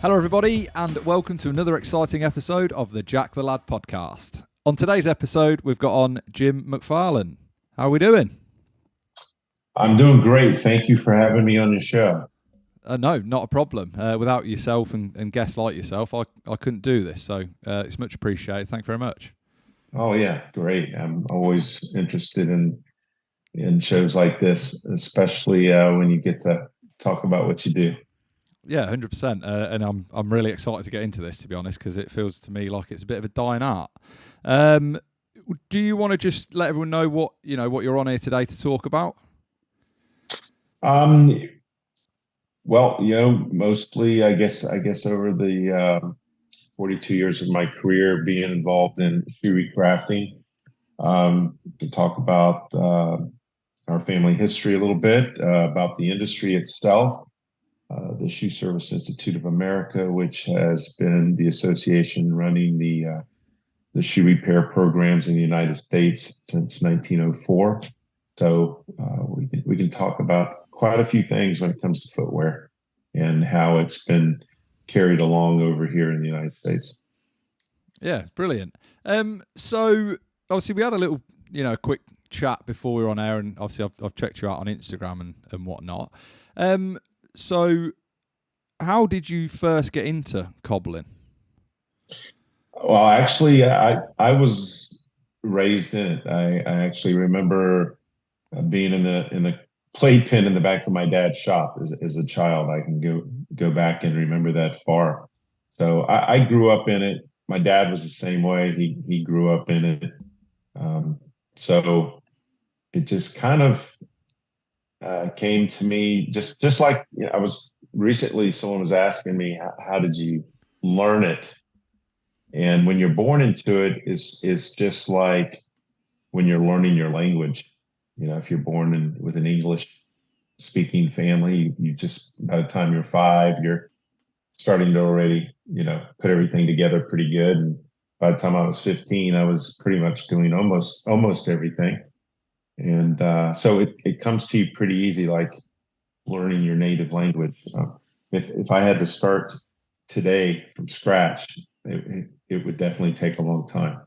Hello, everybody, and welcome to another exciting episode of the Jack the Lad podcast. On today's episode, we've got on Jim McFarland. How are we doing? I'm doing great. Thank you for having me on your show. No, not a problem. Without yourself and guests like yourself, I couldn't do this, so it's much appreciated. Thank you very much. Oh yeah, great. I'm always interested in shows like this, especially when you get to talk about what you do. Yeah, 100%. And I'm really excited to get into this, to be honest, because it feels to me like it's a bit of a dying art. Do you want to just let everyone know what you're on here today to talk about? Um, well, mostly I guess over the 42 years of my career being involved in shoe recrafting, to talk about our family history a little bit, about the industry itself. The Shoe Service Institute of America, which has been the association running the shoe repair programs in the United States since 1904. So we can talk about quite a few things when it comes to footwear and how it's been carried along over here in the United States. Yeah, brilliant. So obviously we had a little, quick chat before we were on air, and obviously I've checked you out on Instagram and whatnot. So how did you first get into cobbling? Well, actually, I was raised in it. I actually remember being in the playpen in the back of my dad's shop as a child. I can go back and remember that far. So I grew up in it. My dad was the same way. He grew up in it. So it just kind of came to me just like I was recently. Someone was asking me how did you learn it, and when you're born into it is just like when you're learning your language. If you're born with an English speaking family, you just by the time you're 5, you're starting to already put everything together pretty good. And by the time I was 15, I was pretty much doing almost everything. And so it comes to you pretty easy, like learning your native language. If I had to start today from scratch, it would definitely take a long time.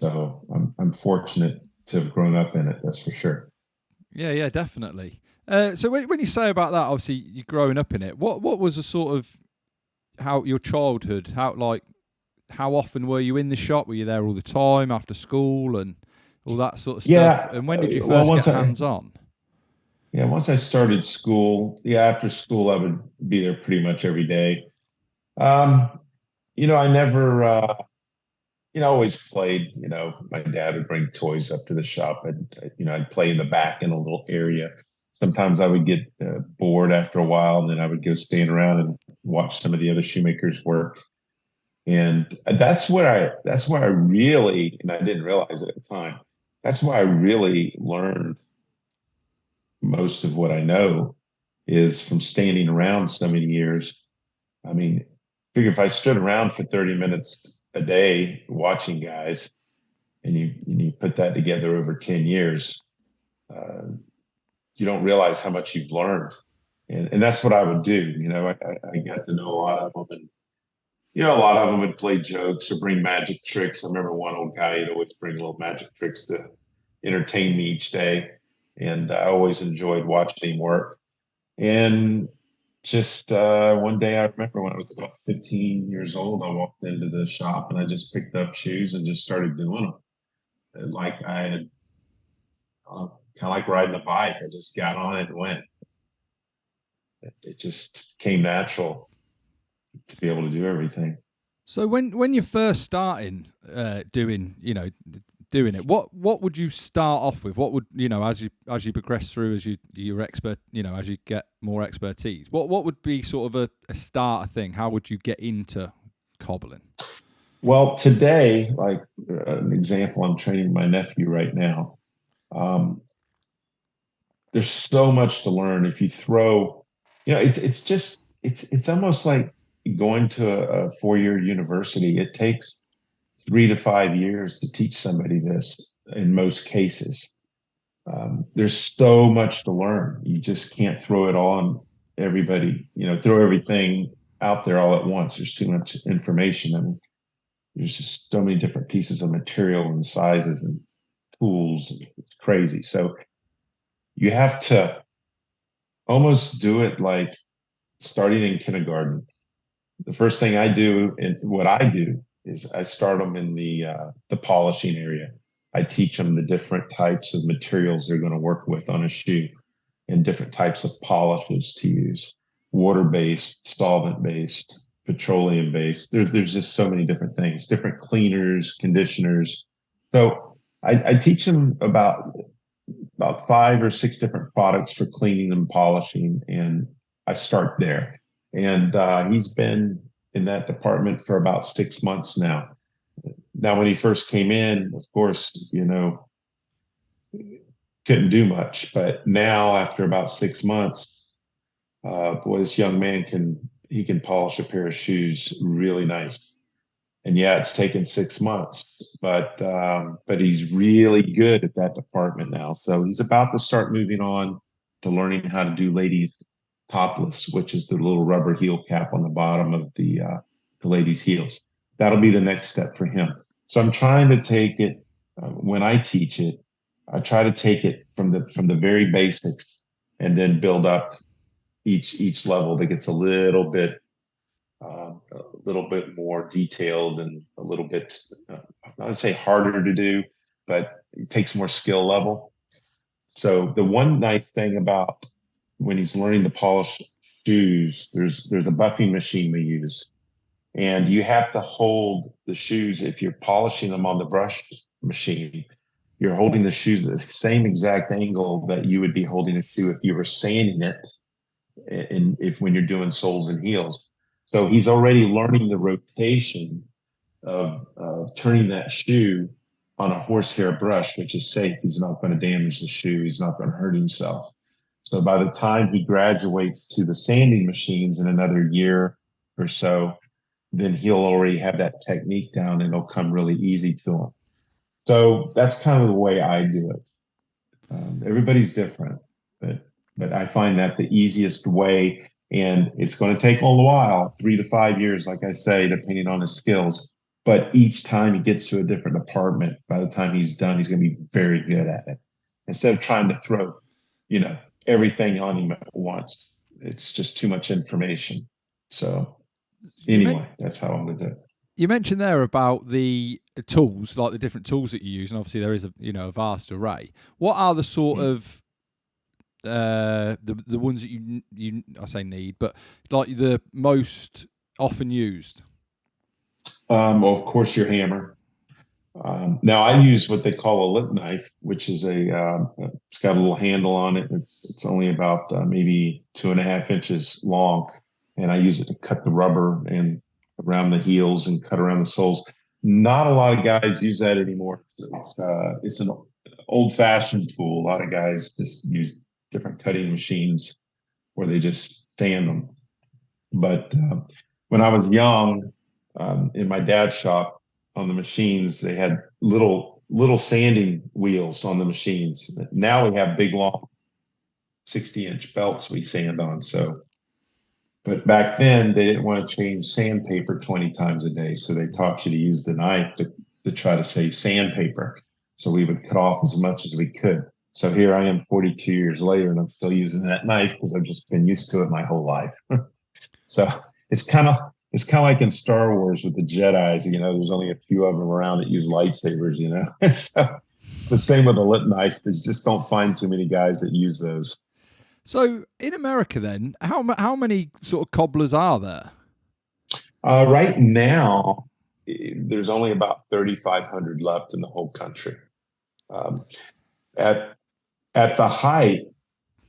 So I'm fortunate to have grown up in it. That's for sure. Yeah, definitely. So when you say about that, obviously you're growing up in it. What was the sort of how your childhood? How often were you in the shop? Were you there all the time after school and all that sort of stuff? Yeah. And when did you Well, first get hands on? once I started school, yeah, after school I would be there pretty much every day. Um, I never, always played. My dad would bring toys up to the shop, and I'd play in the back in a little area. Sometimes I would get bored after a while, and then I would go stand around and watch some of the other shoemakers work. And that's where I really, and I didn't realize it at the time, that's why I really learned most of what I know is from standing around so many years. I mean, figure if I stood around for 30 minutes a day watching guys, and you put that together over 10 years, uh, you don't realize how much you've learned. And that's what I would do. I got to know a lot of them, and a lot of them would play jokes or bring magic tricks. I remember one old guy, he'd always bring little magic tricks to entertain me each day. And I always enjoyed watching him work. And just one day, I remember when I was about 15 years old, I walked into the shop and I just picked up shoes and just started doing them. And like I had kind of like riding a bike. I just got on it and went. It just came natural to be able to do everything. So when you're first starting doing it, what would you start off with? What would as you progress through, as you're expert, as you get more expertise, what would be sort of a starter thing? How would you get into cobbling? Well, today, like an example, I'm training my nephew right now. Um, there's so much to learn. If you throw, it's almost like going to a 4-year university. It takes 3 to 5 years to teach somebody this in most cases. There's so much to learn. You just can't throw it on everybody, throw everything out there all at once. There's too much information. I mean, there's just so many different pieces of material and sizes and tools. It's crazy. So you have to almost do it like starting in kindergarten. The first thing I do and what I do is I start them in the polishing area. I teach them the different types of materials they're going to work with on a shoe and different types of polishes to use, water-based, solvent-based, petroleum-based. There's just so many different things, different cleaners, conditioners. So I teach them about 5 or 6 different products for cleaning and polishing, and I start there. And he's been in that department for about 6 months now. Now, when he first came in, of course, couldn't do much, but now after about 6 months, boy, this young man can polish a pair of shoes really nice. And yeah, it's taken 6 months, but he's really good at that department now. So he's about to start moving on to learning how to do ladies topless, which is the little rubber heel cap on the bottom of the ladies' heels. That'll be the next step for him. So I'm trying to take it when I teach it. I try to take it from the very basics and then build up each level that gets a little bit more detailed and a little bit, I would say harder to do, but it takes more skill level. So the one nice thing about when he's learning to polish shoes, there's a buffing machine we use, and you have to hold the shoes if you're polishing them on the brush machine. You're holding the shoes at the same exact angle that you would be holding a shoe if you were sanding it in if when you're doing soles and heels. So he's already learning the rotation of turning that shoe on a horsehair brush, which is safe. He's not going to damage the shoe. He's not going to hurt himself. So by the time he graduates to the sanding machines in another year or so, then he'll already have that technique down and it'll come really easy to him. So that's kind of the way I do it. Everybody's different, but I find that the easiest way, and it's going to take a little while, 3 to 5 years, like I say, depending on his skills. But each time he gets to a different department, by the time he's done, he's going to be very good at it. Instead of trying to throw, everything on him at once, it's just too much information. So anyway, that's how I'm going to do it. You mentioned there about the tools, like the different tools that you use, and obviously there is a vast array. What are the sort of the ones that you I say need, but like the most often used? Well, of course, your hammer. Now I use what they call a lip knife, which is it's got a little handle on it. It's only about maybe 2.5 inches long, and I use it to cut the rubber and around the heels and cut around the soles. Not a lot of guys use that anymore. It's an old-fashioned tool. A lot of guys just use different cutting machines where they just sand them. But when I was young, in my dad's shop on the machines, they had little sanding wheels on the machines. Now we have big, long 60-inch belts we sand on. So, but back then they didn't want to change sandpaper 20 times a day. So they taught you to use the knife to try to save sandpaper. So we would cut off as much as we could. So here I am 42 years later, and I'm still using that knife because I've just been used to it my whole life. So it's kind of like in Star Wars with the Jedis. There's only a few of them around that use lightsabers. So it's the same with a lip knife. You just don't find too many guys that use those. So in America, then, how many sort of cobblers are there? Right now, there's only about 3,500 left in the whole country. At the height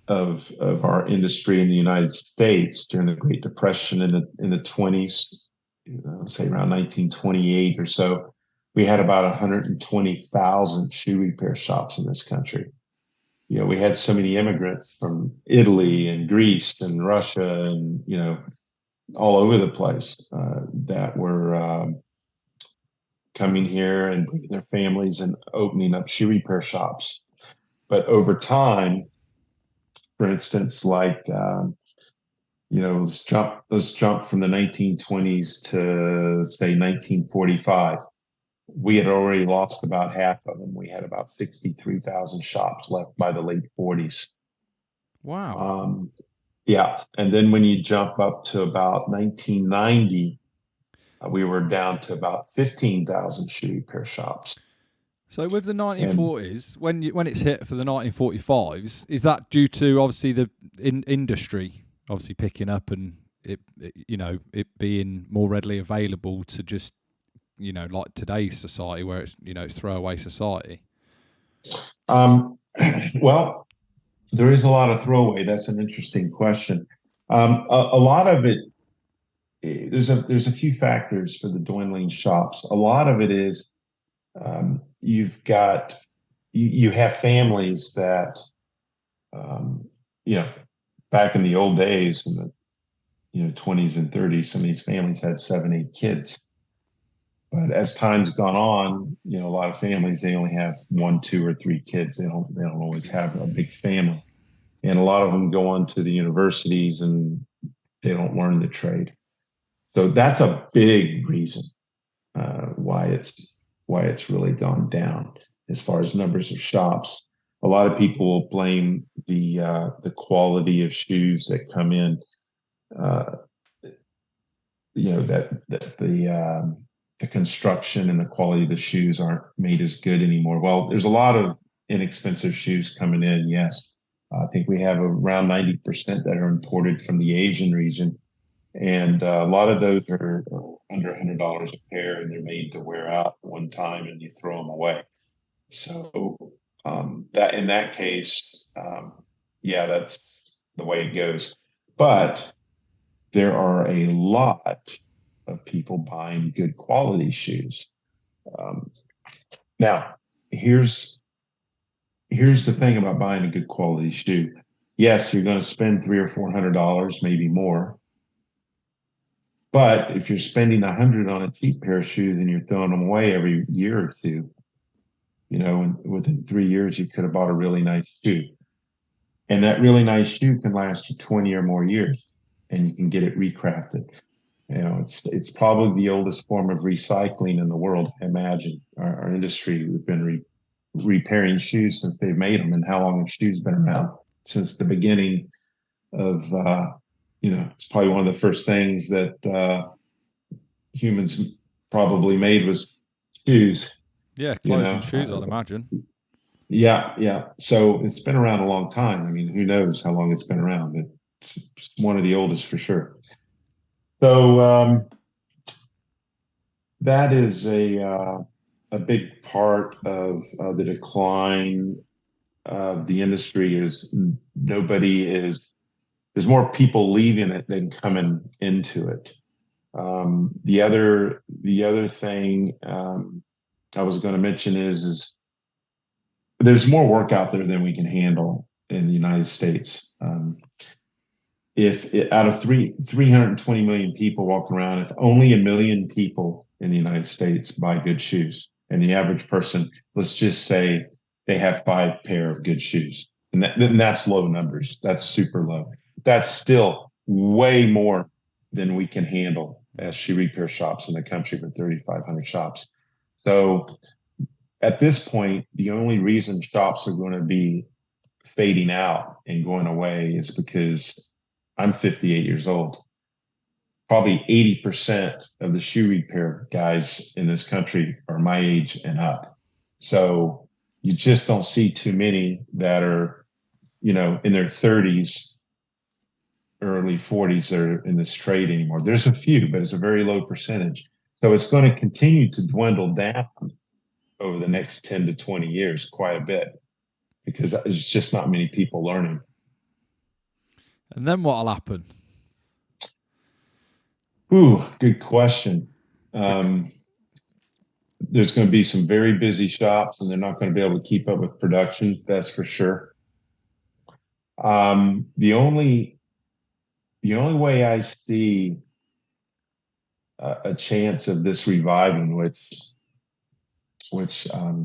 of our industry in the United States during the Great Depression in the 20s, say around 1928 or so, we had about 120,000 shoe repair shops in this country. We had so many immigrants from Italy and Greece and Russia and all over the place that were coming here and bringing their families and opening up shoe repair shops. But over time, for instance, like let's jump from the 1920s to say 1945. We had already lost about half of them. We had about 63,000 shops left by the late 40s. Wow. Um, yeah. And then when you jump up to about 1990, we were down to about 15,000 shoe repair shops. So with the And 1940s, when it's hit for the 1945s, is that due to obviously the industry obviously picking up and it being more readily available to just like today's society where it's throwaway society? um, well, there is a lot of throwaway. That's an interesting question. A lot of it, there's a few factors for the dwindling shops. A lot of it is you've got you have families that um, you know back in the old days in the 20s and 30s, some of these families had 7, 8 kids. But as time's gone on, a lot of families they only have 1, 2, or 3 kids. They don't always have a big family, and a lot of them go on to the universities and they don't learn the trade. So that's a big reason why it's really gone down as far as numbers of shops. A lot of people will blame the quality of shoes that come in. Uh, that the construction and the quality of the shoes aren't made as good anymore. Well, there's a lot of inexpensive shoes coming in. Yes, I think we have around 90% that are imported from the Asian region, and a lot of those are under $100 a pair, and they're made to wear out one time, and you throw them away. So that in that case, yeah, that's the way it goes. But there are a lot of people buying good quality shoes. Um, Now, here's the thing about buying a good quality shoe. Yes, you're going to spend $300 or $400, maybe more. But if you're spending 100 on a cheap pair of shoes and you're throwing them away every year or two, and within 3 years you could have bought a really nice shoe, and that really nice shoe can last you 20 or more years, and you can get it recrafted. It's probably the oldest form of recycling in the world. I imagine our industry, we've been repairing shoes since they've made them. And how long have shoes been around? Since the beginning of, it's probably one of the first things that humans probably made was shoes. Yeah, You clothes and know, shoes, I'd imagine. yeah, yeah. So it's been around a long time. I mean, who knows how long it's been around? But it's one of the oldest for sure. So that is a big part of the decline of the industry. Is nobody is There's more people leaving it than coming into it. The other thing I was going to mention is there's more work out there than we can handle in the United States. If out of 320 million people walking around, if only 1 million people in the United States buy good shoes, and the average person, let's just say they have 5 pair of good shoes, and that's low numbers. That's super low. That's still way more than we can handle as shoe repair shops in the country with 3,500 shops. So at this point, the only reason shops are going to be fading out and going away is because I'm 58 years old. Probably 80% of the shoe repair guys in this country are my age and up. So you just don't see too many that are, in their 30s, early 40s that are in this trade anymore. There's a few, but it's a very low percentage. So it's going to continue to dwindle down over the next 10 to 20 years quite a bit because there's just not many people learning. And then what'll happen? Ooh, good question. There's going to be some very busy shops, and they're not going to be able to keep up with production. That's for sure. The only way I see a chance of this reviving, which I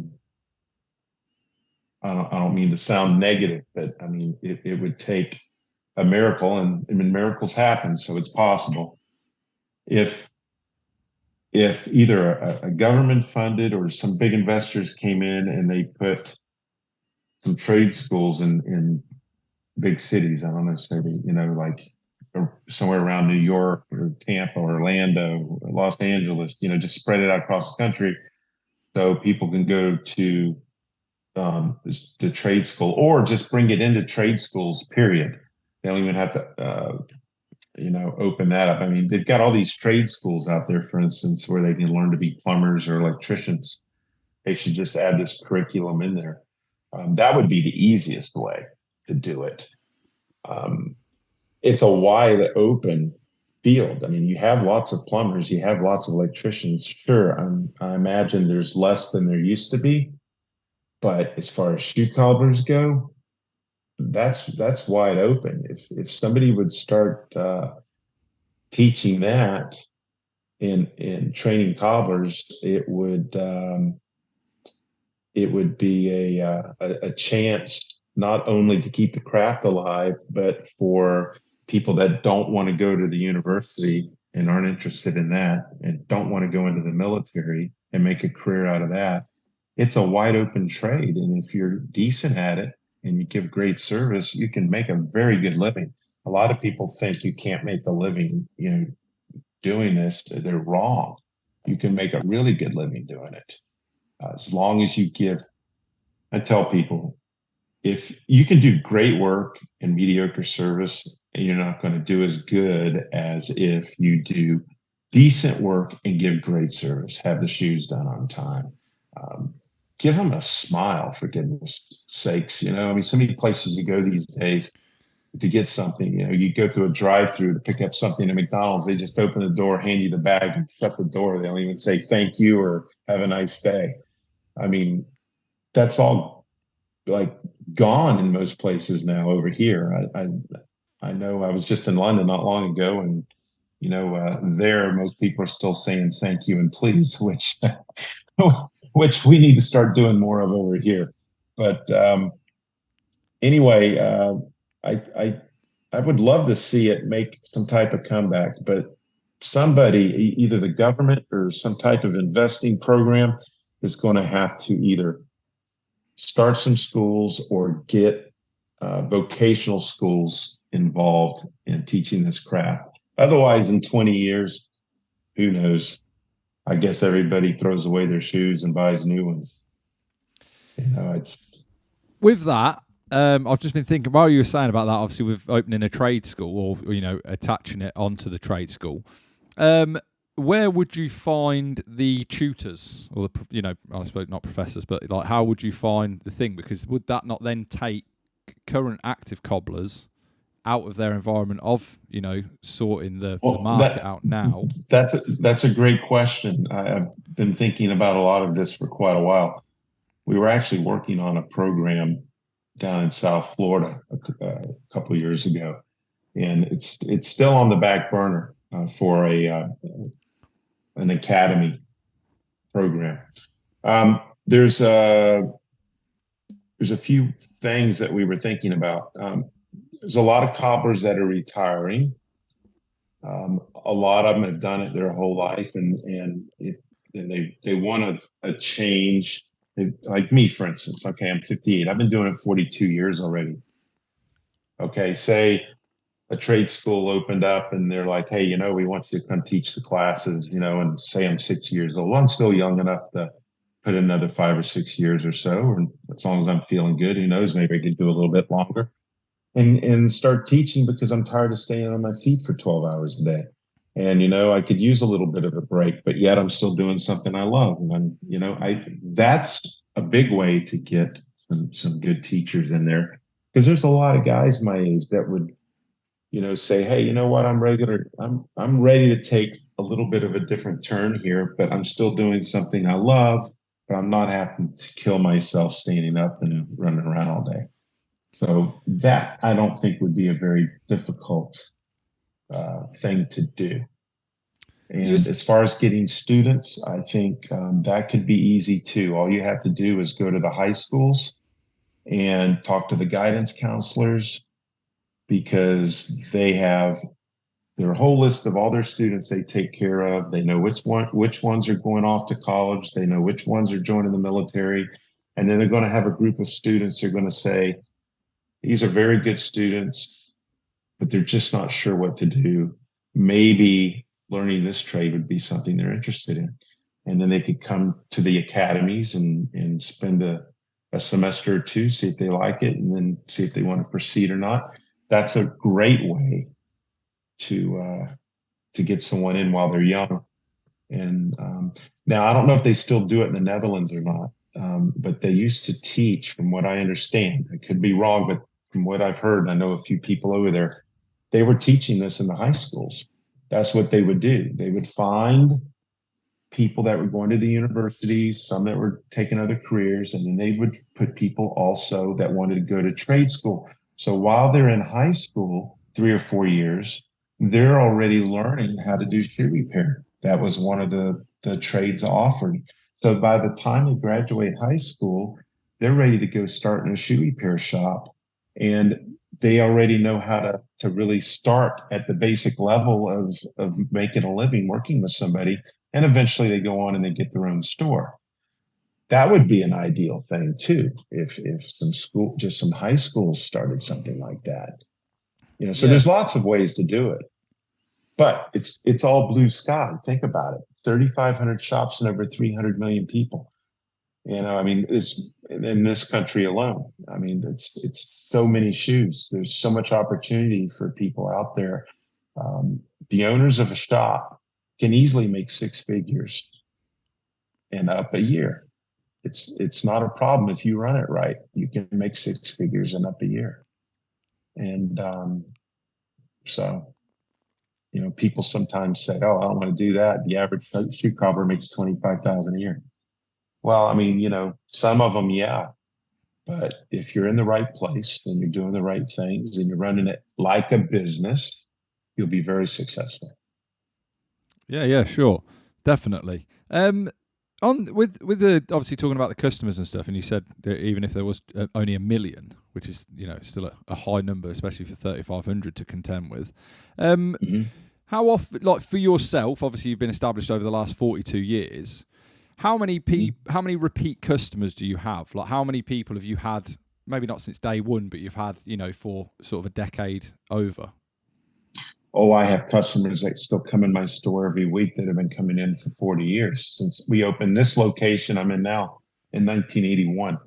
don't mean to sound negative, but I mean it would take a miracle, and I mean, miracles happen, so it's possible. If either a government funded or some big investors came in and they put some trade schools in big cities, I don't know, say, like somewhere around New York or Tampa, or Orlando, or Los Angeles, just spread it out across the country so people can go to the trade school, or just bring it into trade schools, period. They don't even have to, open that up. I mean, they've got all these trade schools out there, for instance, where they can learn to be plumbers or electricians. They should just add this curriculum in there. That would be the easiest way to do it. It's a wide open field. I mean, you have lots of plumbers, you have lots of electricians. Sure, I imagine there's less than there used to be, but as far as shoe cobblers go, that's wide open. If somebody would start teaching that in training cobblers, it would be a chance not only to keep the craft alive, but for people that don't want to go to the university and aren't interested in that and don't want to go into the military and make a career out of that. It's a wide open trade. And if you're decent at it and you give great service, you can make a very good living. A lot of people think you can't make a living, doing this. They're wrong. You can make a really good living doing it. As long as you give, I tell people, if you can do great work and mediocre service, and you're not going to do as good as if you do decent work and give great service, have the shoes done on time. Give them a smile, for goodness sakes. I mean, so many places you go these days to get something, you go through a drive-through to pick up something at McDonald's. They just open the door, hand you the bag, and shut the door. They don't even say thank you or have a nice day. I mean, that's all like gone in most places now over here. I know I was just in London not long ago, and there most people are still saying thank you and please, which which we need to start doing more of over here. But anyway, I would love to see it make some type of comeback, but somebody, either the government or some type of investing program, is going to have to either start some schools or get vocational schools involved in teaching this craft. Otherwise, in 20 years, who knows? I guess everybody throws away their shoes and buys new ones. It's With that. I've just been thinking while you were saying about that, obviously with opening a trade school or attaching it onto the trade school. Where would you find the tutors or I suppose not professors, but like how would you find the thing? Because would that not then take current active cobblers out of their environment of sorting the market out now? That's a great question. I've been thinking about a lot of this for quite a while. We were actually working on a program down in South Florida a couple of years ago, and it's still on the back burner for an academy program. There's a few things that we were thinking about. There's a lot of cobblers that are retiring. A lot of them have done it their whole life, and they want a change. Like me, for instance. Okay, I'm 58. I've been doing it 42 years already. Okay, say a trade school opened up and they're like, hey, we want you to come teach the classes, and say I'm 6 years old. Well, I'm still young enough to put another 5 or 6 years or so. And as long as I'm feeling good, who knows, maybe I could do a little bit longer and start teaching, because I'm tired of staying on my feet for 12 hours a day. And, I could use a little bit of a break, but yet I'm still doing something I love. And that's a big way to get some good teachers in there, because there's a lot of guys my age that would, say, hey, you know what? I'm ready to take a little bit of a different turn here, but I'm still doing something I love, but I'm not having to kill myself standing up and running around all day. So that I don't think would be a very difficult thing to do. And as far as getting students, I think that could be easy too. All you have to do is go to the high schools and talk to the guidance counselors because they have their whole list of all their students they take care of. They know which ones are going off to college. They know which ones are joining the military. And then they're going to have a group of students who are going to say, these are very good students, but they're just not sure what to do. Maybe learning this trade would be something they're interested in. And then they could come to the academies and spend a semester or two, see if they like it, and then see if they want to proceed or not. That's a great way to get someone in while they're young. And now I don't know if they still do it in the Netherlands or not, but they used to teach, from what I understand. I could be wrong, but from what I've heard, I know a few people over there, they were teaching this in the high schools. That's what they would do. They would find people that were going to the universities, some that were taking other careers, and then they would put people also that wanted to go to trade school. So while they're in high school, 3 or 4 years, they're already learning how to do shoe repair. That was one of the trades offered. So by the time they graduate high school, they're ready to go start in a shoe repair shop. And they already know how to really start at the basic level of making a living working with somebody. And eventually they go on and they get their own store. That would be an ideal thing too, if some school, just some high schools started something like that. So Yeah. there's lots of ways to do it, but it's all blue sky. Think about it. 3,500 shops and over 300 million people. I mean, it's in this country alone. I mean, it's so many shoes. There's so much opportunity for people out there. The owners of a shop can easily make 6 figures and up a year. It's not a problem if you run it right. You can make 6 figures and up a year. And so, people sometimes say, "Oh, I don't want to do that." The average shoe cobbler makes 25,000 a year. Well, I mean, some of them, yeah. But if you're in the right place and you're doing the right things and you're running it like a business, you'll be very successful. Yeah, yeah, sure, definitely. On with the obviously talking about the customers and stuff, and you said that even if there was only a million, which is still a high number, especially for 3,500 to contend with. Mhm. How often, like for yourself, obviously you've been established over the last 42 years. How many repeat customers do you have? Like how many people have you had? Maybe not since day one, but you've had for sort of a decade over. Oh, I have customers that still come in my store every week that have been coming in for 40 years since we opened this location I'm in now in 1981.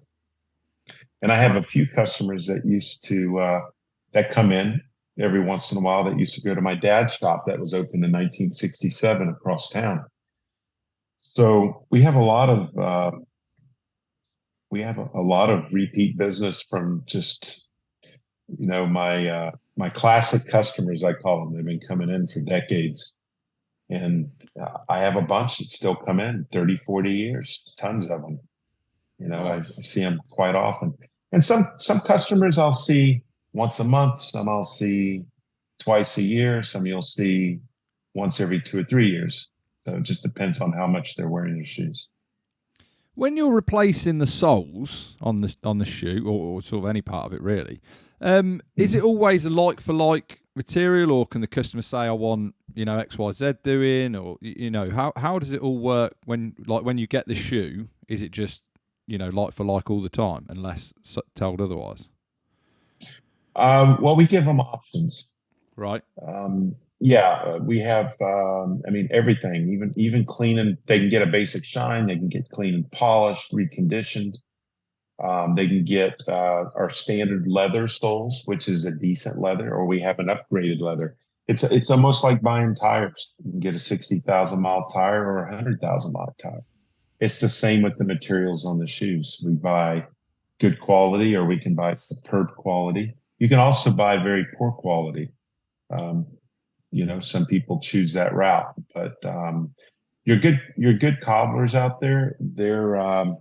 And I have a Wow. few customers that used to that come in every once in a while that used to go to my dad's shop that was opened in 1967 across town. So we have a lot of repeat business from just my classic customers, I call them. They've been coming in for decades. And I have a bunch that still come in 30, 40 years, tons of them. I Nice. see them quite often. And some customers I'll see once a month, some I'll see twice a year, some you'll see once every 2 or 3 years. So it just depends on how much they're wearing their shoes. When you're replacing the soles on the shoe or sort of any part of it really, is it Mhm. always a like for like material, or can the customer say I want XYZ doing, or how does it all work when you get the shoe? Is it just like for like all the time unless told otherwise? Well, we give them options. Right. Yeah, we have. I mean, everything. Even cleaning, they can get a basic shine. They can get clean and polished, reconditioned. They can get our standard leather soles, which is a decent leather, or we have an upgraded leather. It's almost like buying tires. You can get a 60,000 mile tire or a 100,000 mile tire. It's the same with the materials on the shoes. We buy good quality, or we can buy superb quality. You can also buy very poor quality. Um, some people choose that route, but your good cobblers out there, they're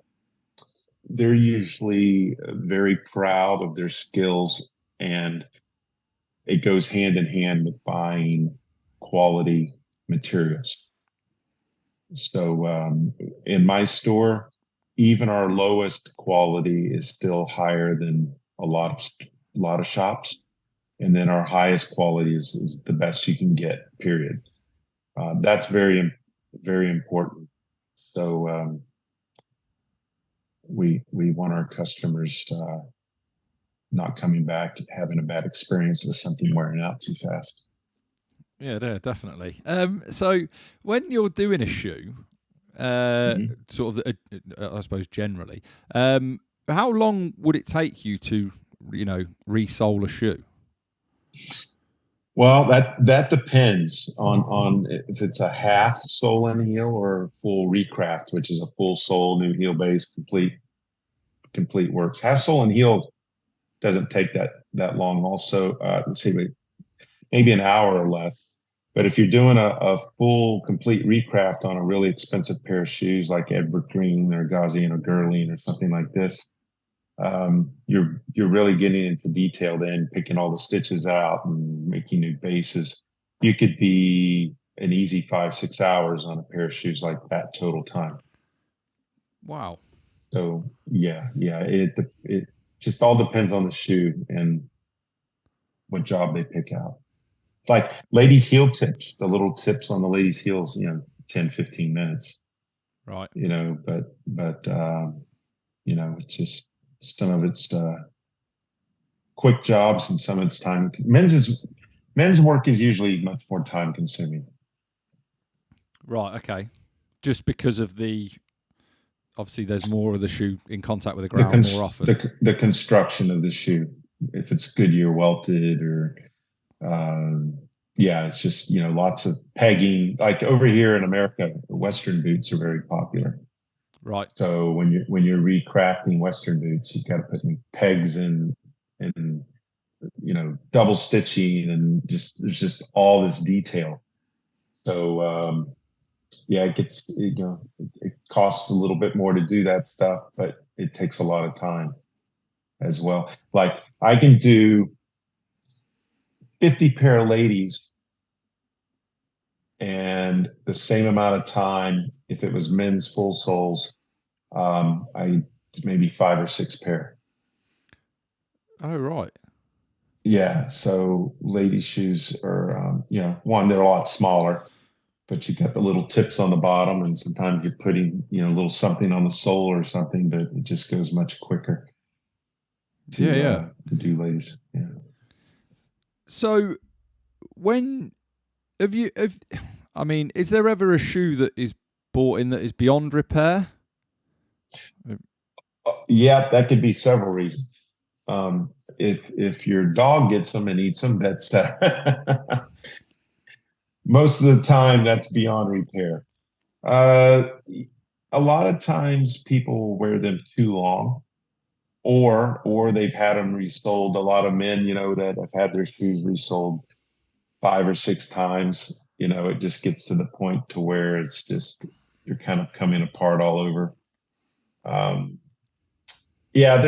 usually very proud of their skills, and it goes hand in hand with buying quality materials. So in my store, even our lowest quality is still higher than a lot of shops. and then our highest quality is the best you can get, period. That's very important. So we want our customers not coming back, having a bad experience with something wearing out too fast. Yeah, definitely. So when you're doing a shoe, Mhm. sort of, I suppose generally, how long would it take you to, resole a shoe? Well, that depends on if it's a half sole and heel or a full recraft, which is a full sole, new heel base, complete works. Half sole and heel doesn't take that long. Also, let's see, maybe an hour or less. But if you're doing a full complete recraft on a really expensive pair of shoes like Edward Green or Gaussian or Guerlain or something like this, you're really getting into detail then, picking all the stitches out and making new bases. You could be an easy 5-6 hours on a pair of shoes like that total time. Wow. So yeah, it just all depends on the shoe and what job they pick out. Like ladies' heel tips, the little tips on the ladies' heels, 10-15 minutes, Right. but it's just some of it's quick jobs and some of it's time. Men's work is usually much more time consuming. Right. Okay. Just because of obviously there's more of the shoe in contact with the The ground more often. the construction of the shoe, if it's Goodyear welted or um, yeah, it's just lots of pegging. Like over here in America, Western boots are very popular. Right. So when you're recrafting Western boots, you've got to put new pegs in and double stitching and there's just all this detail. So yeah, it costs a little bit more to do that stuff, but it takes a lot of time as well. Like I can do 50 pair of ladies and the same amount of time if it was men's full soles. I maybe 5 or 6 pair. Oh, right. Yeah, so ladies' shoes are, one, they're a lot smaller, but you got the little tips on the bottom, and sometimes you're putting, a little something on the sole or something, but it just goes much quicker Yeah, yeah. to do ladies. Yeah. So when I mean, is there ever a shoe that is bought in that is beyond repair? Yeah, that could be several reasons. If your dog gets them and eats them, that's most of the time that's beyond repair. Uh, a lot of times people wear them too long, or they've had them resold. A lot of men, that have had their shoes resold 5 or 6 times. It just gets to the point to where it's just you're kind of coming apart all over. Um, yeah,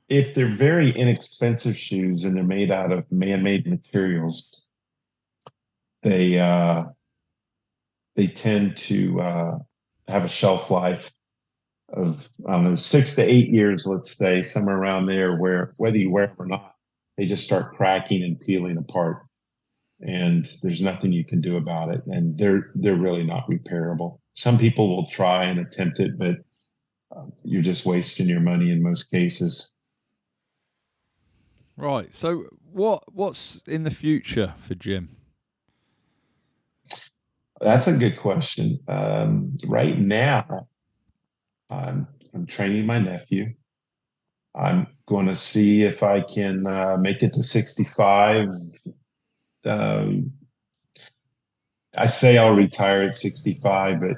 if they're very inexpensive shoes and they're made out of man-made materials, they uh, they tend to have a shelf life of, I don't know, 6 to 8 years, let's say, somewhere around there, where whether you wear them or not, they just start cracking and peeling apart, and there's nothing you can do about it, and they're really not repairable. Some people will try and attempt it, but you're just wasting your money in most cases. Right. So what's in the future for Jim? That's a good question. Right now, I'm training my nephew. I'm going to see if I can make it to 65. Um, I say I'll retire at 65, but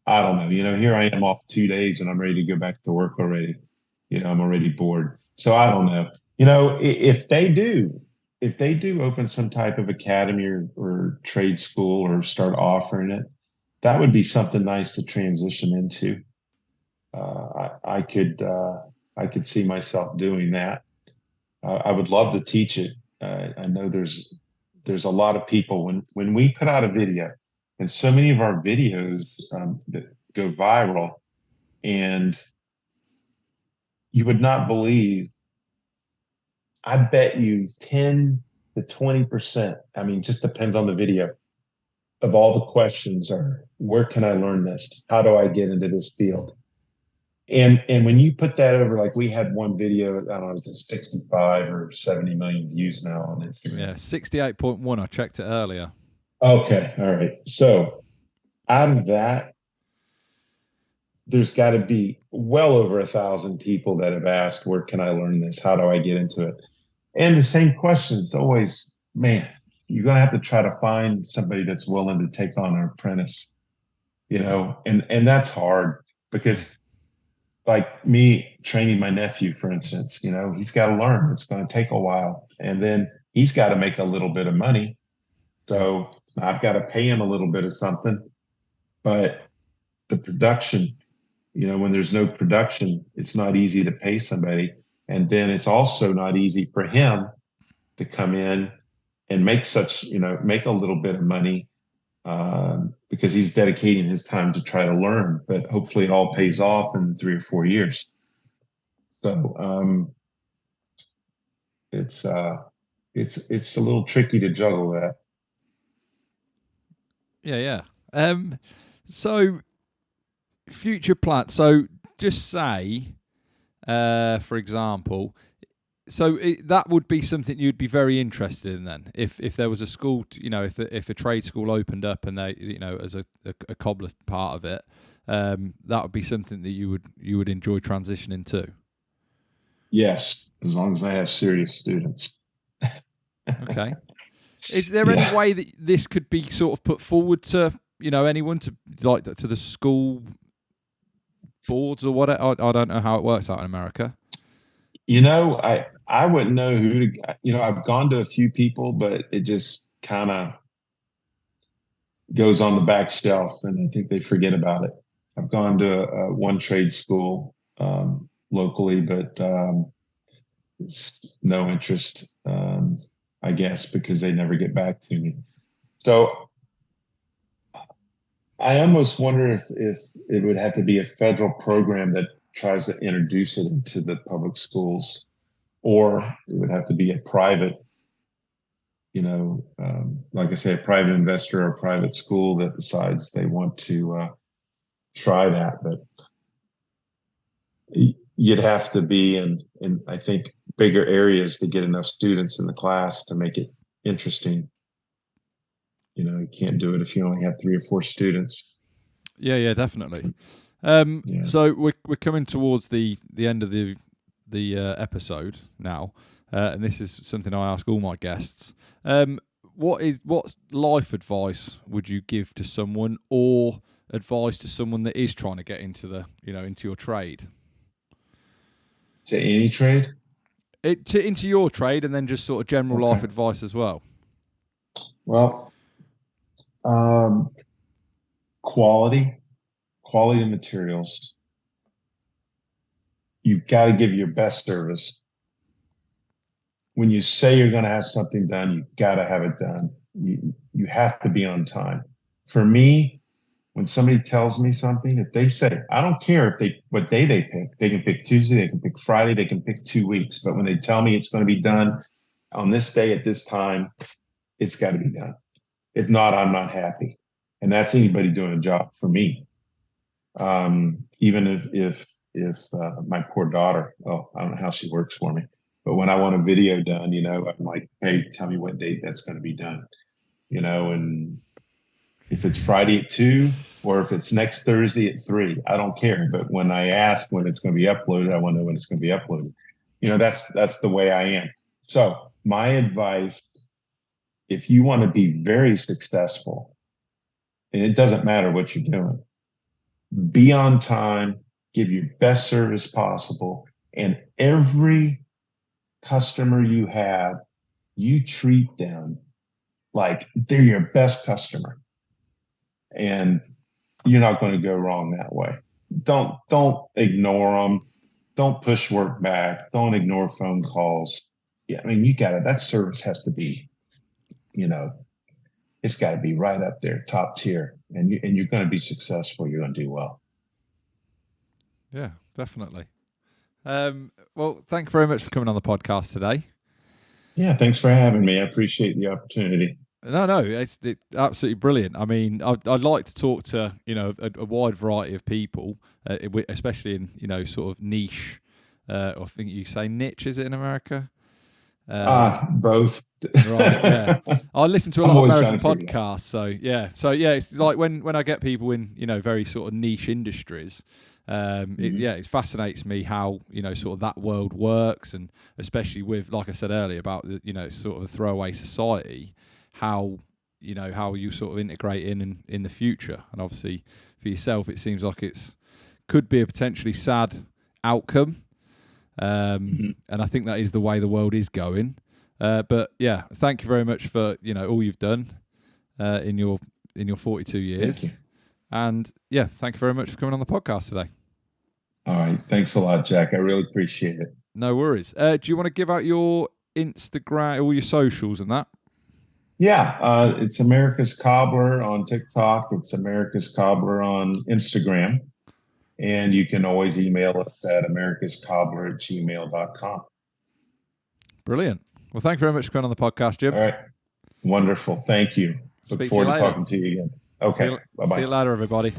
I don't know. Here I am off 2 days and I'm ready to go back to work already. I'm already bored. So I don't know. If they do open some type of academy or trade school or start offering it, that would be something nice to transition into. I could see myself doing that. I would love to teach it. I know there's a lot of people when we put out a video, and so many of our videos that go viral, and you would not believe I bet you 10 to 20%. I mean, just depends on the video of all the questions are, where can I learn this? How do I get into this field? And when you put that over, like we had one video, I don't know, it's 65 or 70 million views now on Yeah, Instagram. 68.1. I checked it earlier. Okay, all right. So out of that, there's got to be well over 1,000 people that have asked, where can I learn this? How do I get into it? And the same questions always, man, you're going to have to try to find somebody that's willing to take on an apprentice, and that's hard because like me training my nephew, for instance, he's got to learn. It's going to take a while. And then he's got to make a little bit of money. Yeah. So I've got to pay him a little bit of something. But the production, when there's no production, it's not easy to pay somebody. And then it's also not easy for him to come in and make a little bit of money because he's dedicating his time to try to learn. But hopefully it all pays off in 3 or 4 years. So it's a little tricky to juggle that. Yeah. So future plans. So just say, for example, that would be something you'd be very interested in then, if there was a school, if a trade school opened up and they, as a cobbler part of it, that would be something that you would enjoy transitioning to. Yes, as long as I have serious students. Okay. Is there any Yeah. way that this could be sort of put forward to anyone, to like to the school boards or whatever? I don't know how it works out in America. I wouldn't know who to, I've gone to a few people, but it just kind of goes on the back shelf and I think they forget about it. I've gone to one trade school locally, but it's no interest, I guess, because they never get back to me. So I almost wonder if it would have to be a federal program that tries to introduce it into the public schools, or it would have to be a private, like I say, a private investor or a private school that decides they want to try that. But you'd have to be in I think bigger areas to get enough students in the class to make it interesting. You can't do it if you only have 3 or 4 students. Yeah, definitely. Yeah. So we're coming towards the end of the episode now, and this is something I ask all my guests. What life advice would you give to someone, or advice to someone that is trying to get into into your trade? To any trade? Into your trade, and then just sort of general life Okay. advice as well. Well, um, quality of materials. You've got to give your best service. When you say you're going to have something done, you've got to have it done. You have to be on time. For me, when somebody tells me something, if they say, I don't care what day they pick, they can pick Tuesday, they can pick Friday, they can pick 2 weeks. But when they tell me it's going to be done on this day at this time, it's got to be done. If not, I'm not happy. And that's anybody doing a job for me. Even if my poor daughter, I don't know how she works for me, but when I want a video done, I'm like, hey, tell me what date that's going to be done, and if it's Friday at 2 or if it's next Thursday at 3, I don't care. But when I ask when it's going to be uploaded, I want to know when it's going to be uploaded. That's the way I am. So my advice, if you want to be very successful, and it doesn't matter what you're doing, be on time, give your best service possible, and every customer you have, you treat them like they're your best customer. And you're not going to go wrong that way. Don't ignore them. Don't push work back. Don't ignore phone calls. Yeah, I mean, that service has to be, it's got to be right up there, top tier. And you're going to be successful. You're going to do well. Yeah, definitely. Well, thank you very much for coming on the podcast today. Yeah, thanks for having me. I appreciate the opportunity. No, it's absolutely brilliant. I mean, I'd like to talk to a wide variety of people, especially in sort of niche. I think you say niche, is it in America? Both. Right, yeah. I listen to a I'm lot of always American trying to figure it out. podcasts, so yeah, it's like when I get people in very sort of niche industries. Mhm. It fascinates me how sort of that world works, and especially with, like I said earlier, about the sort of a throwaway society, how how you sort of integrate in the future. And obviously for yourself, it seems like it's could be a potentially sad outcome, Mhm. and I think that is the way the world is going. But yeah, thank you very much for all you've done in your 42 Thank you. years, and yeah, thank you very much for coming on the podcast today. All right. Thanks a lot, Jack. I really appreciate it. No worries. Do you want to give out your Instagram, all your socials, and that? Yeah, it's America's Cobbler on TikTok. It's America's Cobbler on Instagram. And you can always email us at americascobbler@gmail.com. Brilliant. Well, thank you very much for coming on the podcast, Jim. All right. Wonderful. Thank you. Look Speak to you forward to later. talking to you again. Okay. Bye See you bye. later, everybody.